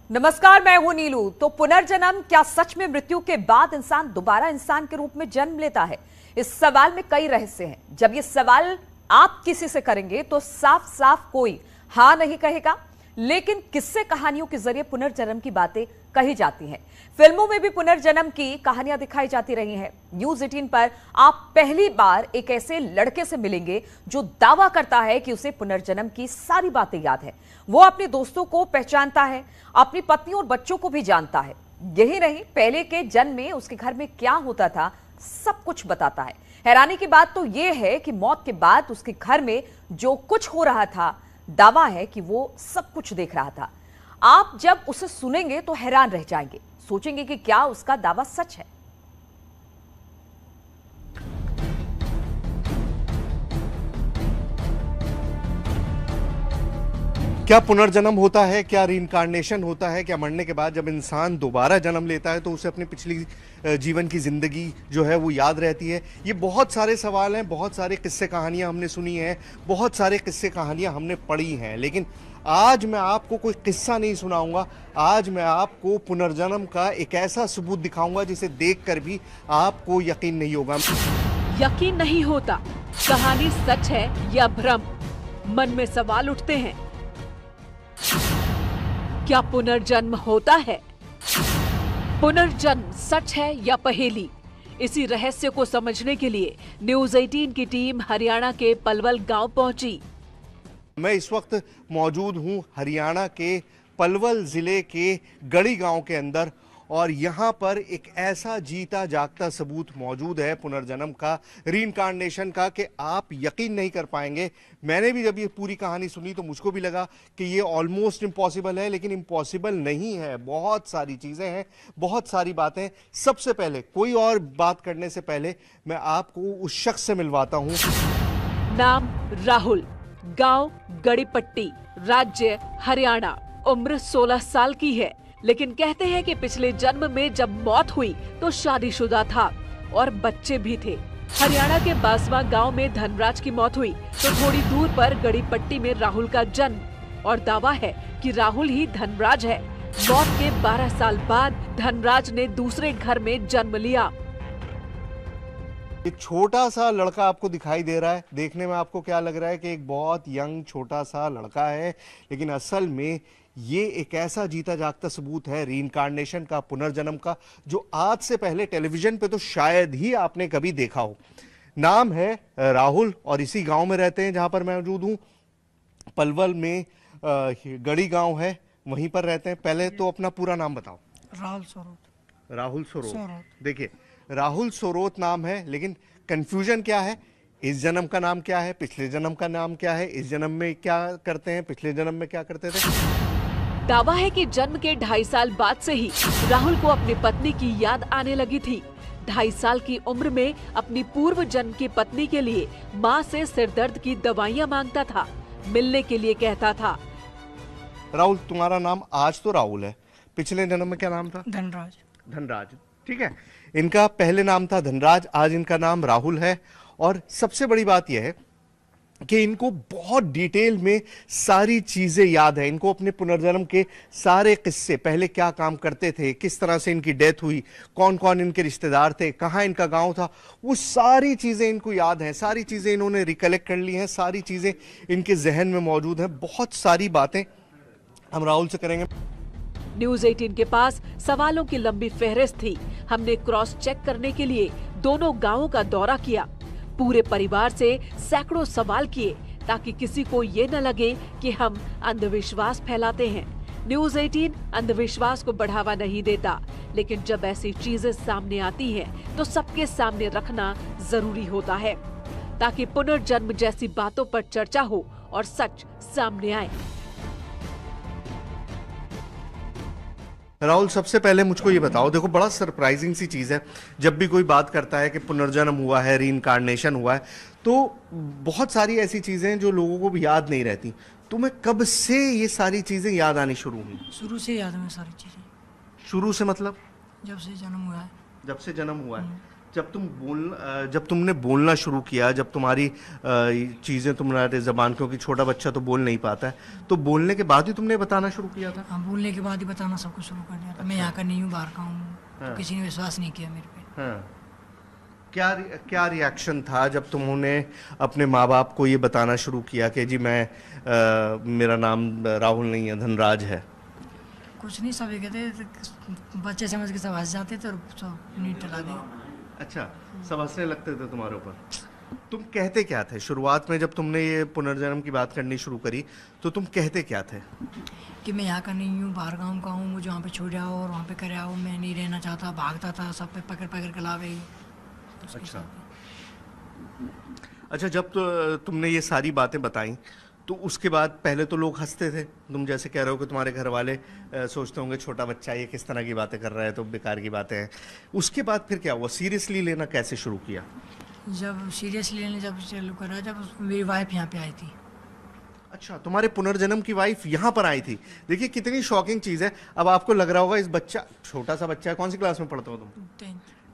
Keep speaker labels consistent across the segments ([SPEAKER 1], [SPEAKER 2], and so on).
[SPEAKER 1] नमस्कार, मैं हूं नीलू। तो पुनर्जन्म क्या सच में मृत्यु के बाद इंसान दोबारा इंसान के रूप में जन्म लेता है? इस सवाल में कई रहस्य हैं। जब ये सवाल आप किसी से करेंगे तो साफ साफ कोई हाँ नहीं कहेगा, लेकिन किस्से कहानियों के जरिए पुनर्जन्म की बातें कही जाती हैं। फिल्मों में भी पुनर्जन्म की कहानियां दिखाई जाती रही हैं। न्यूज 18 पर आप पहली बार एक ऐसे लड़के से मिलेंगे जो दावा करता है कि उसे पुनर्जन्म की सारी बातें याद है। वो अपने दोस्तों को पहचानता है, अपनी पत्नी और बच्चों को भी जानता है। यही नहीं, पहले के जन्म में उसके घर में क्या होता था सब कुछ बताता है। हैरानी की बात तो यह है कि मौत के बाद उसके घर में जो कुछ हो रहा था, दावा है कि वो सब कुछ देख रहा था। आप जब उसे सुनेंगे तो हैरान रह जाएंगे, सोचेंगे कि क्या उसका दावा सच है।
[SPEAKER 2] क्या पुनर्जन्म होता है? क्या रीइंकार्नेशन होता है? क्या मरने के बाद जब इंसान दोबारा जन्म लेता है तो उसे अपनी पिछली जीवन की जिंदगी जो है वो याद रहती है? ये बहुत सारे सवाल हैं, बहुत सारे किस्से कहानियां हमने सुनी हैं, बहुत सारे किस्से कहानियां हमने पढ़ी हैं, लेकिन आज मैं आपको कोई किस्सा नहीं सुनाऊंगा। आज मैं आपको पुनर्जन्म का एक ऐसा सबूत दिखाऊंगा जिसे देखकर भी आपको यकीन नहीं होगा।
[SPEAKER 3] यकीन नहीं होता, कहानी सच है या भ्रम? मन में सवाल उठते हैं। क्या पुनर्जन्म होता है? पुनर्जन्म सच है या पहेली? इसी रहस्य को समझने के लिए न्यूज 18 की टीम हरियाणा के पलवल गांव पहुंची।
[SPEAKER 2] मैं इस वक्त मौजूद हूं हरियाणा के पलवल जिले के गढ़ी गांव के अंदर, और यहाँ पर एक ऐसा जीता जागता सबूत मौजूद है पुनर्जन्म का, रीइंकार्नेशन का, कि आप यकीन नहीं कर पाएंगे। मैंने भी जब ये पूरी कहानी सुनी तो मुझको भी लगा कि ये ऑलमोस्ट इम्पॉसिबल है, लेकिन इम्पॉसिबल नहीं है। बहुत सारी चीज़ें हैं, बहुत सारी बातें। सबसे पहले, कोई और बात करने से पहले, मैं आपको उस शख्स से मिलवाता हूँ।
[SPEAKER 3] नाम राहुल, गांव गड़ीपट्टी, राज्य हरियाणा, उम्र 16 साल की है। लेकिन कहते हैं कि पिछले जन्म में जब मौत हुई तो शादीशुदा था और बच्चे भी थे। हरियाणा के बासवा गांव में धनराज की मौत हुई तो थोड़ी दूर पर गड़ीपट्टी में राहुल का जन्म, और दावा है कि राहुल ही धनराज है। मौत के 12 साल बाद धनराज ने दूसरे घर में जन्म लिया।
[SPEAKER 2] ये छोटा सा लड़का आपको दिखाई दे रहा है, देखने में आपको क्या लग रहा है कि एक बहुत यंग छोटा सा लड़का है, लेकिन असल में ये एक ऐसा जीता जागता सबूत है रीइंकार्नेशन का, पुनर्जन्म का, जो आज से पहले टेलीविजन पे तो शायद ही आपने कभी देखा हो। नाम है राहुल और इसी गांव में रहते हैं जहां पर मैं मौजूद हूं। पलवल में गढ़ी गांव है, वहीं पर रहते हैं। पहले तो अपना पूरा नाम बताओ।
[SPEAKER 4] राहुल सोरोत।
[SPEAKER 2] राहुल सोरोत। देखिए, राहुल सोरोत नाम है, लेकिन कंफ्यूजन क्या है? इस जन्म का नाम क्या है, पिछले जन्म का नाम क्या है, इस जन्म में क्या करते हैं, पिछले जन्म में क्या करते थे।
[SPEAKER 3] दावा है कि जन्म के 2.5 साल बाद से ही राहुल को अपनी पत्नी की याद आने लगी थी। 2.5 साल की उम्र में अपनी पूर्व जन्म की पत्नी के लिए माँ से सिरदर्द की दवाइयाँ मांगता था, मिलने के लिए कहता था।
[SPEAKER 2] राहुल, तुम्हारा नाम आज तो राहुल है, पिछले जन्म में क्या नाम था?
[SPEAKER 4] धनराज।
[SPEAKER 2] धनराज, ठीक है। इनका पहले नाम था धनराज, आज इनका नाम राहुल है। और सबसे बड़ी बात यह है कि इनको बहुत डिटेल में सारी चीजें याद है। इनको अपने पुनर्जन्म के सारे किस्से, पहले क्या काम करते थे, किस तरह से इनकी डेथ हुई, कौन कौन इनके रिश्तेदार थे, कहाँ इनका गांव था, वो सारी चीजें इनको याद हैं। सारी चीजें इन्होंने रिकलेक्ट कर ली हैं, सारी चीजें इनके जहन में मौजूद हैं। बहुत सारी बातें हम राहुल से करेंगे।
[SPEAKER 3] न्यूज 18 के पास सवालों की लंबी फहरिस्त थी। हमने क्रॉस चेक करने के लिए दोनों गांवों का दौरा किया, पूरे परिवार से सैकड़ों सवाल किए, ताकि किसी को ये न लगे कि हम अंधविश्वास फैलाते हैं। न्यूज 18 अंधविश्वास को बढ़ावा नहीं देता, लेकिन जब ऐसी चीजें सामने आती हैं तो सबके सामने रखना जरूरी होता है, ताकि पुनर्जन्म जैसी बातों पर चर्चा हो और सच सामने आए।
[SPEAKER 2] राहुल, सबसे पहले मुझको ये बताओ, देखो बड़ा सरप्राइजिंग सी चीज़ है, जब भी कोई बात करता है कि पुनर्जन्म हुआ है, रीइंकार्नेशन हुआ है, तो बहुत सारी ऐसी चीज़ें हैं जो लोगों को भी याद नहीं रहती। तुम्हें कब से ये सारी चीज़ें याद आनी शुरू हुई?
[SPEAKER 4] शुरू से याद में सारी चीजें।
[SPEAKER 2] शुरू से मतलब?
[SPEAKER 4] जब से जन्म हुआ है।
[SPEAKER 2] जब से जन्म हुआ है। जब तुमने बोलना शुरू किया, जब तुम्हारी चीजें तुम्हारे जबान, क्योंकि छोटा बच्चा तो बोल नहीं पाता है, तो बोलने के बाद ही तुमने बताना शुरू किया था?
[SPEAKER 4] हाँ, बोलने के बाद ही बताना सब कुछ शुरू कर दिया था। मैं यहाँ का नहीं हूँ, बाहर का हूँ।
[SPEAKER 2] हाँ।
[SPEAKER 4] तो किसी ने विश्वास नहीं किया मेरे पे।
[SPEAKER 2] हाँ। क्या रिएक्शन था जब तुमने अपने माँ बाप को ये बताना शुरू किया कि जी मेरा नाम राहुल नहीं है, धनराज है?
[SPEAKER 4] कुछ नहीं, सब ये कहते, बच्चे समझ के सब हंस जाते थे और सब नीट टला दिया।
[SPEAKER 2] अच्छा, सब हंसने लगते थे तुम्हारे ऊपर। तुम कहते क्या थे शुरुआत में जब तुमने ये पुनर्जन्म की बात करनी शुरू करी? तो तुम कहते क्या थे?
[SPEAKER 4] कि मैं यहाँ का नहीं हूँ, बाहर गाँव का हूँ, मुझे वहाँ पे छोड़ जाओ और वहाँ पे करे आओ, मैं नहीं रहना चाहता। भागता था, सब पे पकड़ पकड़ के लावे।
[SPEAKER 2] अच्छा, जब तुमने ये सारी बातें बताई तो उसके बाद पहले तो लोग हंसते थे, तुम जैसे कह रहे हो कि तुम्हारे घर वाले सोचते होंगे छोटा बच्चा ये किस तरह की बातें कर रहा है, तो बेकार की बातें हैं। उसके बाद फिर क्या हुआ? सीरियसली लेना कैसे शुरू किया?
[SPEAKER 4] जब सीरियसली लेने जब चालू करा, जब मेरी वाइफ यहाँ पे आई थी।
[SPEAKER 2] अच्छा, तुम्हारे पुनर्जन्म की वाइफ यहाँ पर आई थी। देखिए कितनी शॉकिंग चीज़ है। अब आपको लग रहा होगा इस बच्चा, छोटा सा बच्चा है, कौन सी क्लास में पढ़ते हो तुम?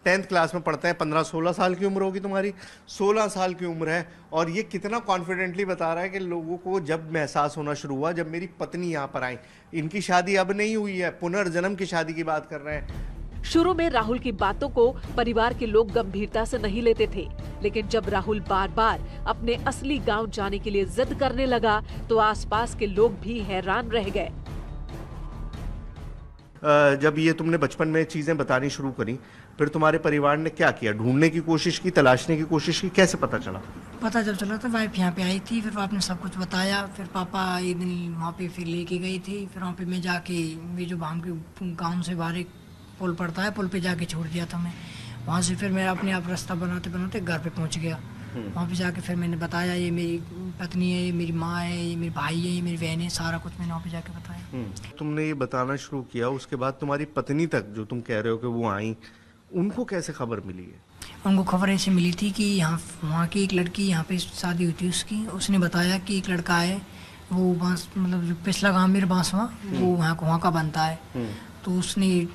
[SPEAKER 2] 10th क्लास में पढ़ते हैं। 15-16 साल की उम्र होगी तुम्हारी, 16 साल की उम्र है, और ये कितना कॉन्फिडेंटली बता रहा है कि लोगों को जब महसूस होना शुरू हुआ जब मेरी पत्नी यहाँ पर आई। इनकी शादी अब नहीं हुई है, पुनर्जन्म की शादी की बात कर रहे हैं।
[SPEAKER 3] शुरू में राहुल की बातों को परिवार के लोग गंभीरता से नहीं लेते थे, लेकिन जब राहुल बार बार अपने असली गांव जाने के लिए जिद करने लगा तो आसपास के लोग भी हैरान रह गए।
[SPEAKER 2] जब ये तुमने बचपन में चीजें बतानी शुरू करी, फिर तुम्हारे परिवार ने क्या किया? ढूंढने की कोशिश की, तलाशने की कोशिश की? कैसे पता चला?
[SPEAKER 4] पता जब चला तो वाइफ यहाँ पे आई थी, फिर आपने सब कुछ बताया। फिर पापा एक दिन वहाँ पे फिर लेके गई थी। फिर वहाँ पे मैं जाके, ये जो भाम के गाँव से बाहर एक पुल पड़ता है, पुल पे जाके छोड़ दिया था मैं। वहाँ से फिर मैं अपने आप रास्ता बनाते बनाते घर पे पहुँच गया। वहाँ पे जाके फिर मैंने बताया ये मेरी पत्नी है, ये मेरी माँ है, ये मेरे भाई है, ये मेरी बहन है, सारा कुछ मैंने वहाँ पे जाके बताया।
[SPEAKER 2] तुमने ये बताना शुरू किया, उसके बाद तुम्हारी पत्नी तक जो तुम कह रहे हो कि वो आई, उनको कैसे खबर मिली है?
[SPEAKER 4] उनको खबर ऐसे मिली थी कि यहाँ वहाँ की एक लड़की, यहाँ पे शादी हुई थी उसकी, उसने बताया कि एक लड़का है, वो बांस मतलब जो पिछला गाँव मेरे बांसवा, वो वहाँ का बनता है। तो उसने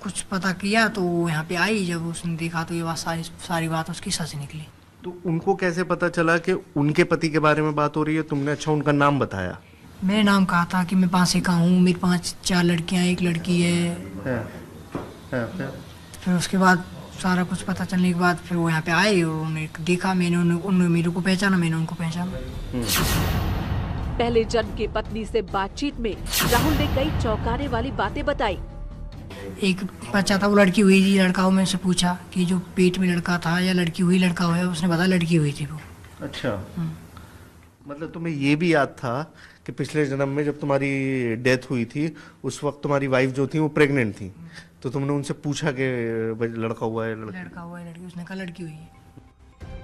[SPEAKER 4] कुछ पता किया तो यहाँ पे आई। जब उसने देखा तो ये बात सारी बात उसकी सच निकली।
[SPEAKER 2] तो उनको कैसे पता चला कि उनके पति के बारे में बात हो रही है? तुमने अच्छा उनका नाम बताया?
[SPEAKER 4] मेरे नाम कहा था कि मैं पांसे का हूँ, मेरी 5-4 लड़कियाँ, एक लड़की है। फिर उसके बाद सारा कुछ पता चलने के बाद फिर वो यहाँ पे आए और उन्हें देखा। मैंने उन्होंने मेरे को पहचाना, मैंने उनको पहचाना।
[SPEAKER 3] पहले जन्म की पत्नी से बातचीत में राहुल ने कई चौंकाने वाली बातें बताई।
[SPEAKER 4] एक बच्चा था, वो लड़की हुई थी, लड़का हो। मैं उससे पूछा कि जो पेट में लड़का था या लड़की हुई लड़का हुआ, उसने बताया लड़की हुई थी वो।
[SPEAKER 2] अच्छा, मतलब तुम्हें ये भी याद था कि पिछले जन्म में जब तुम्हारी डेथ हुई थी उस वक्त तुम्हारी वाइफ जो थी वो प्रेग्नेंट थी, तो तुमने उनसे पूछा कि लड़का हुआ है
[SPEAKER 4] लड़का हुआ है लड़की? उसने कहा लड़की हुई है।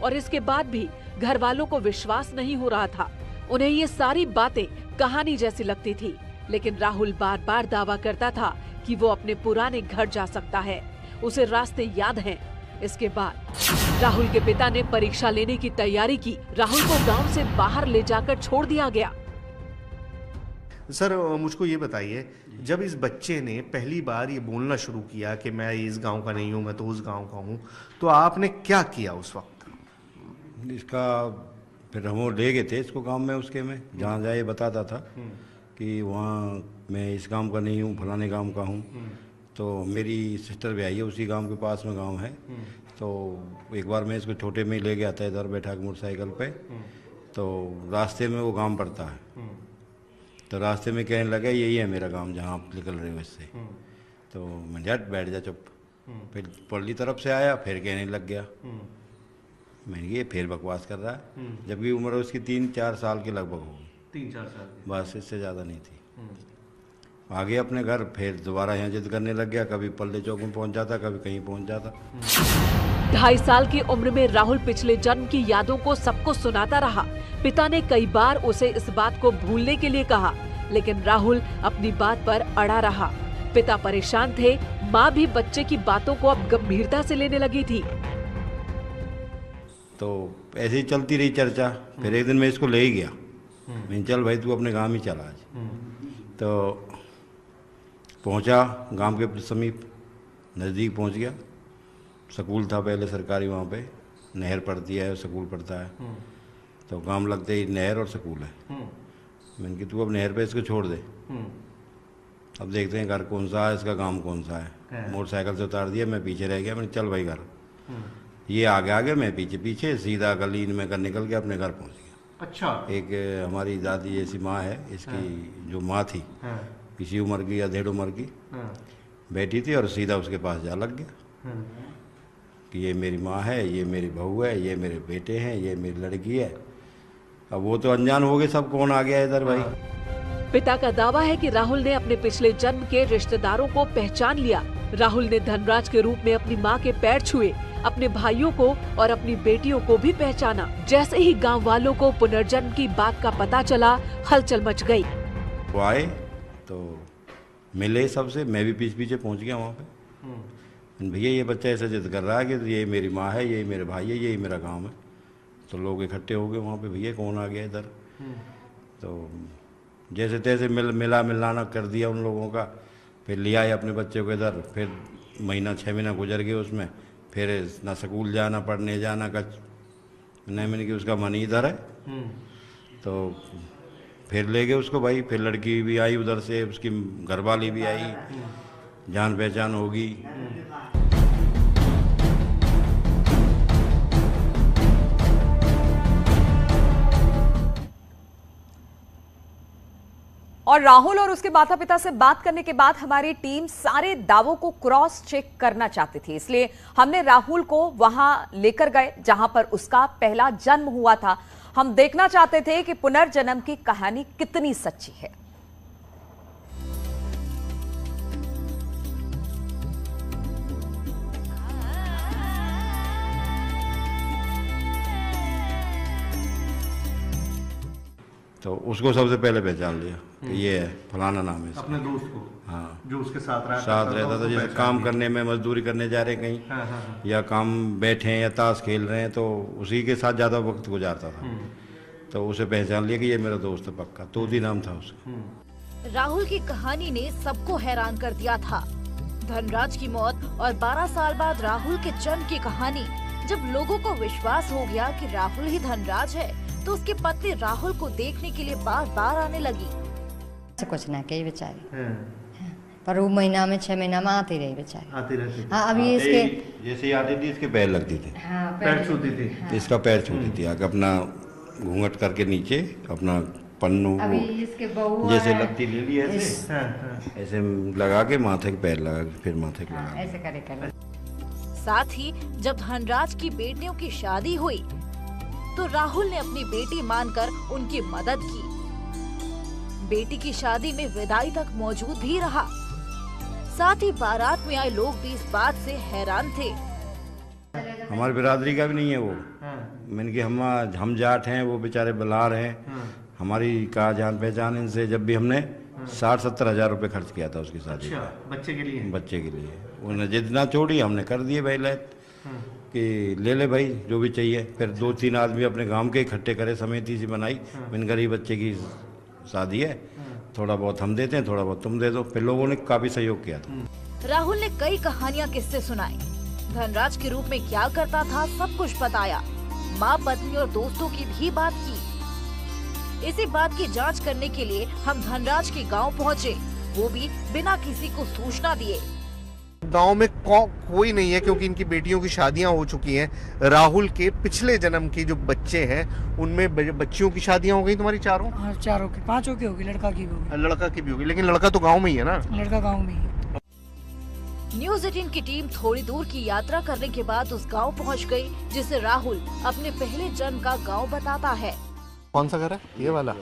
[SPEAKER 3] और इसके बाद भी घर वालों को विश्वास नहीं हो रहा था। उन्हें ये सारी बातें कहानी जैसी लगती थी, लेकिन राहुल बार बार दावा करता था कि वो अपने पुराने घर जा सकता है, उसे रास्ते याद हैं। इसके बाद राहुल के पिता ने परीक्षा लेने की तैयारी की। राहुल को गांव से बाहर ले जाकर छोड़ दिया गया।
[SPEAKER 2] सर, मुझको ये बताइए, जब इस बच्चे ने पहली बार ये बोलना शुरू किया कि मैं इस गांव का नहीं हूँ, मैं तो उस गांव का हूँ, तो आपने क्या किया उस वक्त?
[SPEAKER 5] इसका फिर हम वो ले गए थे इसको गांव में, उसके में जहाँ जाए बताता था कि वहाँ मैं इस गांव का नहीं हूँ, फलाने गांव का हूँ। तो मेरी सिस्टर भी आई है, उसी गांव के पास में गांव है। तो एक बार मैं इसको छोटे में ही ले गया था इधर बैठा के मोटरसाइकिल पे। तो रास्ते में वो गांव पड़ता है, तो रास्ते में कहने लगा यही है मेरा गांव जहाँ आप निकल रहे हो इससे। तो मैं झट बैठ जा चुप। फिर पल्ली तरफ से आया, फिर कहने लग गया। मैंने ये फिर बकवास कर रहा है, जबकि उम्र उसकी 3-4 साल के लगभग होगी।
[SPEAKER 2] 3-4 साल? बस,
[SPEAKER 5] इससे ज़्यादा नहीं थी। आगे अपने घर, फिर दोबारा यहाँ जिद करने लग गया। कभी पल्ले चौक में पहुँच जाता, कभी कहीं पहुँच जाता।
[SPEAKER 3] 2.5 साल की उम्र में राहुल पिछले जन्म की यादों को सबको सुनाता रहा। पिता ने कई बार उसे इस बात को भूलने के लिए कहा, लेकिन राहुल अपनी बात पर अड़ा रहा। पिता परेशान थे, माँ भी बच्चे की बातों को अब गंभीरता से लेने लगी थी।
[SPEAKER 5] तो ऐसे ही चलती रही चर्चा। फिर एक दिन मैं इसको ले ही गया। मैं चल भाई तू अपने गांव ही चला आज। तो पहुंचा गांव के समीप, नज़दीक पहुंच गया। स्कूल था पहले सरकारी, वहाँ पे नहर पड़ती है, स्कूल पड़ता है। तो काम लगते ही नहर और स्कूल है। मैंने कि तू अब नहर पे इसको छोड़ दे, अब देखते हैं घर कौन सा है, इसका काम कौन सा है। मोटरसाइकिल से उतार दिया, मैं पीछे रह गया। मैंने चल भाई घर। ये आगे आगे, मैं पीछे पीछे, सीधा गली में कर निकल के अपने घर पहुँच गया।
[SPEAKER 2] अच्छा।
[SPEAKER 5] एक हमारी दादी जैसी माँ है, इसकी जो माँ थी, किसी उम्र की या 1.5 उम्र की, बैठी थी और सीधा उसके पास जा लग गया कि ये मेरी माँ है, ये मेरी बहू है, ये मेरे बेटे हैं, ये मेरी लड़की है। अब वो तो अनजान हो गए सब, कौन आ गया इधर भाई।
[SPEAKER 3] पिता का दावा है कि राहुल ने अपने पिछले जन्म के रिश्तेदारों को पहचान लिया। राहुल ने धनराज के रूप में अपनी मां के पैर छुए, अपने भाइयों को और अपनी बेटियों को भी पहचाना। जैसे ही गांव वालों को पुनर्जन्म की बात का पता चला, हलचल मच गई।
[SPEAKER 5] वो आए तो मिले सबसे, मैं भी पीछे पीछे पहुंच गया वहाँ पे। भैया ये बच्चा ऐसा जिद कर रहा है कि ये मेरी माँ है, ये मेरे भाई है, ये मेरा गाँव है। तो लोग इकट्ठे हो गए वहाँ पे, भैया कौन आ गया इधर। तो जैसे तैसे मिलाना कर दिया उन लोगों का। फिर लिया है अपने बच्चे को इधर। फिर 6 महीना गुजर गए उसमें। फिर ना स्कूल जाना, पढ़ने जाना का नहीं, मैंने कि उसका मन ही इधर है। तो फिर ले गए उसको भाई। फिर लड़की भी आई उधर से, उसकी घरवाली भी आई, जान पहचान होगी।
[SPEAKER 1] और राहुल और उसके माता पिता से बात करने के बाद हमारी टीम सारे दावों को क्रॉस चेक करना चाहती थी, इसलिए हमने राहुल को वहां लेकर गए जहां पर उसका पहला जन्म हुआ था। हम देखना चाहते थे कि पुनर्जन्म की कहानी कितनी सच्ची है।
[SPEAKER 5] तो उसको सबसे पहले पहचान लिया कि ये है, फलाना नाम है इसका।
[SPEAKER 2] अपने दोस्त को?
[SPEAKER 5] हाँ,
[SPEAKER 2] जो उसके साथ
[SPEAKER 5] रहता था। जैसे काम करने में, मजदूरी करने जा रहे कहीं, या काम बैठे हैं या ताश खेल रहे हैं, तो उसी के साथ ज़्यादा वक्त गुजारता था। तो उसे पहचान लिया कि ये मेरा दोस्त है पक्का। तोती नाम था उसका।
[SPEAKER 6] राहुल की कहानी ने सबको हैरान कर दिया था। धनराज की मौत और 12 साल बाद राहुल के जन्म की कहानी। जब लोगों को विश्वास हो गया कि राहुल ही धनराज है, तो उसकी पत्नी राहुल को देखने के लिए बार बार आने लगी।
[SPEAKER 7] कुछ ना कही बेचारी, पर वो महीना में 6 महीना में आती रही बेचारी।
[SPEAKER 2] आती रहती।
[SPEAKER 7] हाँ, अभी इसके
[SPEAKER 5] जैसे आती थी इसके पैर लगती थी।
[SPEAKER 7] हाँ,
[SPEAKER 2] पैर छूती थी।
[SPEAKER 7] हाँ।
[SPEAKER 5] इसका पैर छूती थी आके, अपना घूंघट करके नीचे अपना पन्नू
[SPEAKER 7] अभी इसके बहू
[SPEAKER 5] जैसे
[SPEAKER 7] है,
[SPEAKER 5] लगती ले ली ऐसे ऐसे लगा के माथे के पैर लगा के फिर माथे के लगा।
[SPEAKER 7] ऐसे करे।
[SPEAKER 6] साथ ही जब धनराज की बेटियों की शादी हुई, तो राहुल ने अपनी बेटी मानकर उनकी मदद की। बेटी की शादी में विदाई तक मौजूद भी रहा। साथ ही बारात में आए लोग भी इस बात से हैरान थे।
[SPEAKER 5] हमारी बिरादरी का भी नहीं है वो। मैंने कि हम जाट हैं, वो बेचारे बलार हैं। हमारी का जान पहचान इनसे। जब भी हमने 60-70 हज़ार रुपये खर्च किया था उसकी शादी
[SPEAKER 2] अच्छा, बच्चे के लिए?
[SPEAKER 5] बच्चे के लिए। उन्हें जितना छोड़ी हमने कर दिए भाई लैत कि ले ले भाई जो भी चाहिए। फिर 2-3 आदमी अपने गांव के इकट्ठे करे, समिति सी बनाई। मैंने गरीब बच्चे की शादी है, थोड़ा बहुत हम देते हैं, थोड़ा बहुत तुम दे दो। फिर लोगों ने काफी सहयोग किया था।
[SPEAKER 6] राहुल ने कई कहानियां किस्से सुनाए। धनराज के रूप में क्या करता था सब कुछ बताया। माँ, पत्नी और दोस्तों की भी बात की। इसी बात की जांच करने के लिए हम धनराज के गांव पहुंचे, वो भी बिना किसी को सूचना दिए।
[SPEAKER 2] गांव में कोई नहीं है क्योंकि इनकी बेटियों की शादियां हो चुकी हैं। राहुल के पिछले जन्म के जो बच्चे हैं उनमें बच्चियों की शादियां हो गई। तुम्हारी चारों?
[SPEAKER 4] हाँ, चारों की, 5 की होगी, लड़का की भी होगी।
[SPEAKER 2] लड़का की भी होगी, लेकिन लड़का तो गांव में ही है ना?
[SPEAKER 4] लड़का गाँव में ही है।
[SPEAKER 6] न्यूज़ 18 की टीम थोड़ी दूर की यात्रा करने के बाद उस गांव पहुंच गई, जिसे राहुल अपने पहले जन्म का गांव बताता है।
[SPEAKER 2] कौन सा घर है? ये वाला।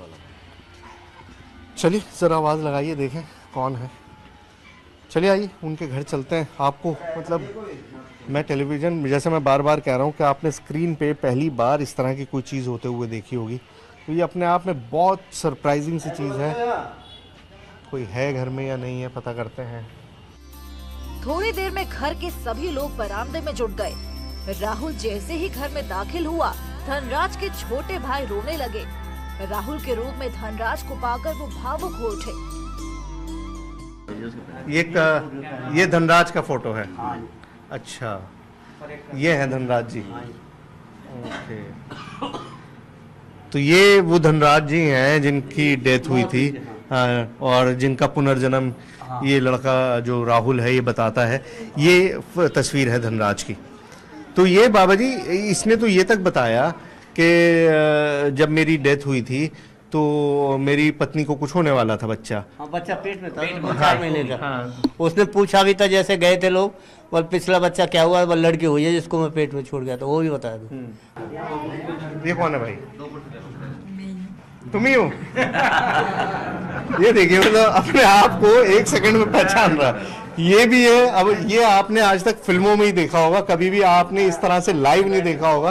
[SPEAKER 2] चलिए जरा आवाज लगाइए, देखें कौन है। चलिए आइए उनके घर चलते हैं। आपको मतलब मैं टेलीविजन, जैसे मैं बार बार कह रहा हूँ कि आपने स्क्रीन पे पहली बार इस तरह की कोई चीज़ होते हुए देखी होगी, तो ये अपने आप में बहुत सरप्राइजिंग सी चीज़ है। कोई है घर में या नहीं है, पता करते हैं।
[SPEAKER 6] थोड़ी देर में घर के सभी लोग बरामदे में जुट गए। राहुल जैसे ही घर में दाखिल हुआ, धनराज के छोटे भाई रोने लगे। राहुल के रूप में धनराज को पाकर वो भावुक हो उठे।
[SPEAKER 2] ये धनराज का फोटो है? अच्छा, ये है धनराज जी। ओके, तो ये वो धनराज जी हैं जिनकी डेथ हुई थी, और जिनका पुनर्जन्म ये लड़का जो राहुल है ये बताता है। ये तस्वीर है धनराज की। तो ये बाबा जी, इसने तो ये तक बताया कि जब मेरी डेथ हुई थी तो मेरी पत्नी को कुछ होने वाला था, बच्चा।
[SPEAKER 8] हाँ, बच्चा पेट में था, 4 महीने का। हाँ। उसने पूछा भी था, जैसे गए थे लोग, और पिछला बच्चा क्या हुआ, वो लड़की हुई है जिसको मैं पेट में छोड़ गया था, वो भी बताया था।
[SPEAKER 2] ये कौन है भाई? तुम ही हो? ये देखिए, मतलब अपने आप को 1 सेकंड में पहचान रहा। ये भी है। अब ये आपने आज तक फिल्मों में ही देखा होगा, कभी भी आपने इस तरह से लाइव नहीं देखा होगा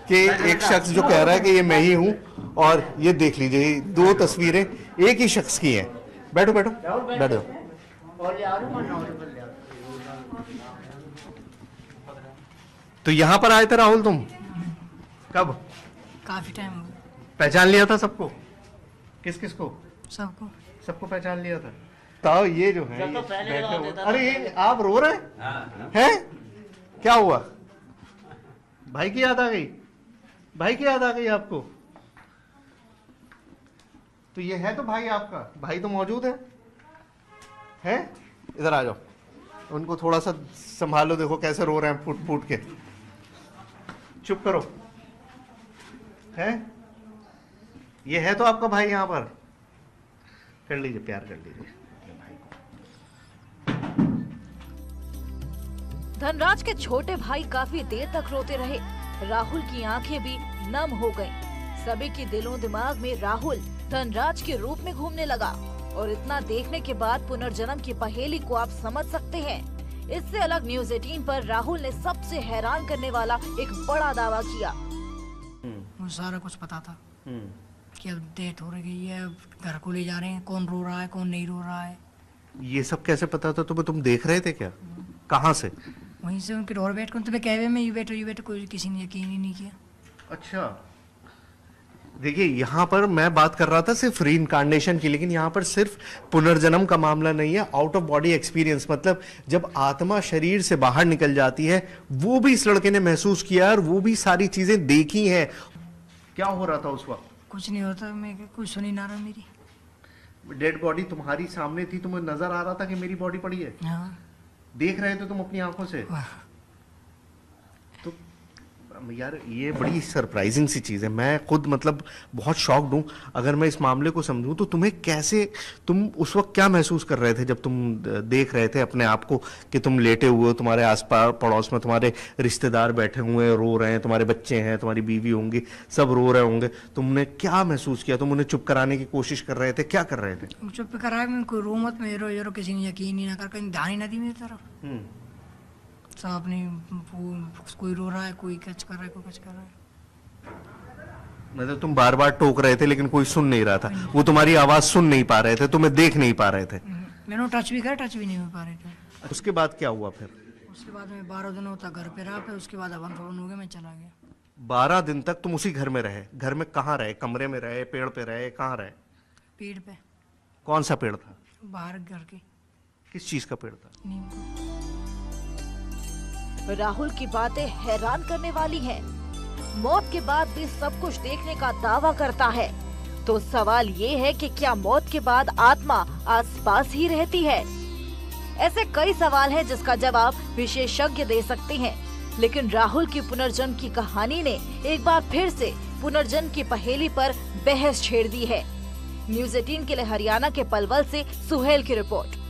[SPEAKER 2] कि एक शख्स जो कह रहा है कि ये मैं ही हूं। और ये देख लीजिए, 2 तस्वीरें एक ही शख्स की हैं। बैठो बैठो बैठो। तो यहाँ पर आए थे राहुल तुम कब?
[SPEAKER 4] काफी टाइम हो गया।
[SPEAKER 2] पहचान लिया था सबको? किस किस को?
[SPEAKER 4] सबको
[SPEAKER 2] सबको पहचान लिया था। तो ये जो है,
[SPEAKER 8] तो पहले
[SPEAKER 2] अरे ये आप रो रहे हैं? क्या हुआ? भाई की याद आ गई? भाई की याद आ गई आपको? तो ये है तो भाई आपका, भाई तो मौजूद है? इधर आ जाओ, उनको थोड़ा सा संभालो। देखो कैसे रो रहे हैं फूट फूट के। चुप करो। है ये है तो आपका भाई? यहाँ पर कर लीजिए, प्यार कर लीजिए भाई को।
[SPEAKER 6] धनराज के छोटे भाई काफी देर तक रोते रहे। राहुल की आंखें भी नम हो गईं। सभी के दिलों दिमाग में राहुल धनराज के रूप में घूमने लगा। और इतना देखने के बाद पुनर्जन्म की पहेली को आप समझ सकते हैं। इससे अलग न्यूज़ 18 पर राहुल ने सबसे हैरान करने वाला एक बड़ा दावा किया।
[SPEAKER 4] मुझे सारा कुछ पता था कि अब डेथ हो रही है, अब घर को ले जा रहे हैं, कौन रो रहा है कौन नहीं रो रहा है।
[SPEAKER 2] ये सब कैसे पता था तुम्हें? तुम देख रहे थे क्या? कहाँ से?
[SPEAKER 4] वहीं से उनके डोर बैठ कर तुम्हें कहवे में ये बैठो कोई किसी ने यकीन ही नहीं किया।
[SPEAKER 2] अच्छा, देखिए यहाँ पर मैं बात कर रहा था सिर्फ रीइंकार्नेशन की, लेकिन यहाँ पर सिर्फ पुनर्जन्म का मामला नहीं है, आउट ऑफ बॉडी एक्सपीरियंस। मतलब जब आत्मा शरीर से बाहर निकल जाती है, वो भी इस लड़के ने महसूस किया और वो भी सारी चीजें देखी हैं। क्या हो रहा था उस वक्त?
[SPEAKER 4] कुछ नहीं होता, मैं कुछ सुनी ना रहा। मेरी
[SPEAKER 2] डेड बॉडी तुम्हारी सामने थी, तुम्हें नजर आ रहा था कि मेरी बॉडी पड़ी है?
[SPEAKER 4] हाँ।
[SPEAKER 2] देख रहे थे तुम अपनी आंखों से? तो यार ये बड़ी सरप्राइजिंग सी चीज़ है। मैं खुद मतलब बहुत शॉक्ड हूँ। अगर मैं इस मामले को समझूं तो तुम्हें कैसे, तुम उस वक्त क्या महसूस कर रहे थे जब तुम देख रहे थे अपने आप को कि तुम लेटे हुए हो, तुम्हारे आसपास पड़ोस में तुम्हारे रिश्तेदार बैठे हुए हैं, रो रहे हैं, तुम्हारे बच्चे हैं, तुम्हारी बीवी होंगी, सब रो रहे होंगे। तुमने क्या महसूस किया? तुम उन्हें चुप कराने की कोशिश कर रहे थे? क्या कर रहे थे?
[SPEAKER 4] चुप कराया, मैं कोई रो मत, मैं रो किसी ने यकीन ही ना कर, कहीं ध्यान ही ना दी मेरी तरफ। सब अपनी, कोई रो रहा है, कोई कच कर रहा है, कोई कच कर रहा है।
[SPEAKER 2] मतलब तुम बार बार टोक रहे थे लेकिन कोई सुन नहीं रहा था, वो तुम्हारी आवाज सुन नहीं पा रहे थे, तुम्हें देख नहीं पा रहे थे।
[SPEAKER 4] मैंने टच भी करा, टच भी नहीं हो पा रहे थे।
[SPEAKER 2] उसके बाद क्या हुआ फिर?
[SPEAKER 4] उसके बाद मैं 12 दिनों तक घर पे रहा, फिर उसके बाद हवन फवन हो गया, मैं चला गया।
[SPEAKER 2] 12 दिन तक तुम उसी घर में रहे? घर में कहाँ रहे? कमरे में रहे, पेड़ पे रहे, कहाँ रहे?
[SPEAKER 4] पेड़ पे।
[SPEAKER 2] कौन सा पेड़ था?
[SPEAKER 4] बाहर घर के।
[SPEAKER 2] किस चीज का पेड़ था?
[SPEAKER 4] नीम का।
[SPEAKER 6] राहुल की बातें हैरान करने वाली हैं। मौत के बाद भी सब कुछ देखने का दावा करता है। तो सवाल ये है कि क्या मौत के बाद आत्मा आसपास ही रहती है? ऐसे कई सवाल हैं जिसका जवाब विशेषज्ञ दे सकते हैं। लेकिन राहुल की पुनर्जन्म की कहानी ने एक बार फिर से पुनर्जन्म की पहेली पर बहस छेड़ दी है। न्यूज़ 18 के लिए हरियाणा के पलवल से सुहेल की रिपोर्ट।